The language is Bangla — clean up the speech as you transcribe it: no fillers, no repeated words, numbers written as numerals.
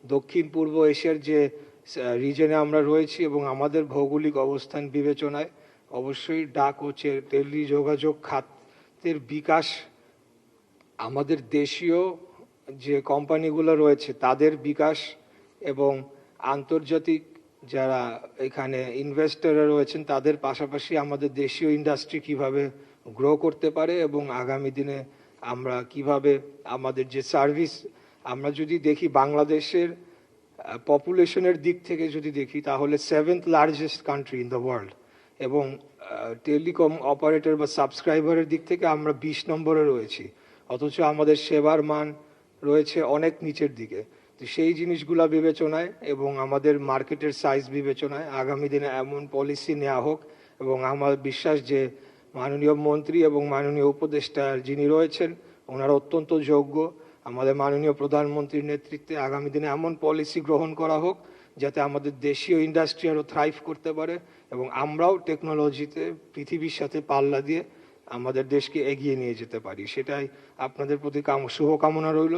দক্ষিণ পূর্ব এশিয়ার যে রিজনে আমরা রয়েছি এবং আমাদের ভৌগোলিক অবস্থান বিবেচনায় অবশ্যই ডাক ও টেলিযোগাযোগ খাতের বিকাশ আমাদের দেশীয় যে কোম্পানিগুলো রয়েছে তাদের বিকাশ এবং আন্তর্জাতিক যারা এখানে ইনভেস্টররা রয়েছেন তাদের পাশাপাশি আমাদের দেশীয় ইন্ডাস্ট্রি কিভাবে গ্রো করতে পারে এবং আগামী দিনে আমরা কিভাবে আমাদের যে সার্ভিস আমরা যদি দেখি বাংলাদেশের পপুলেশনের দিক থেকে যদি দেখি তাহলে 7th largest country in the world এবং টেলিকম অপারেটর বা সাবস্ক্রাইবারের দিক থেকে আমরা 20 নম্বরে রয়েছি, অথচ আমাদের সেবার মান রয়েছে অনেক নিচের দিকে। তো সেই জিনিসগুলো বিবেচনায় এবং আমাদের মার্কেটের সাইজ বিবেচনায় আগামী দিনে এমন পলিসি নেওয়া হোক এবং আমার বিশ্বাস যে মাননীয় মন্ত্রী এবং মাননীয় উপদেষ্টা যিনি রয়েছেন ওনারা অত্যন্ত যোগ্য। আমাদের মাননীয় প্রধানমন্ত্রীর নেতৃত্বে আগামী দিনে এমন পলিসি গ্রহণ করা হোক যাতে আমাদের দেশীয় ইন্ডাস্ট্রি আরও থ্রাইভ করতে পারে এবং আমরাও টেকনোলজিতে পৃথিবীর সাথে পাল্লা দিয়ে আমাদের দেশকে এগিয়ে নিয়ে যেতে পারি। সেটাই আপনাদের প্রতি শুভকামনা রইল।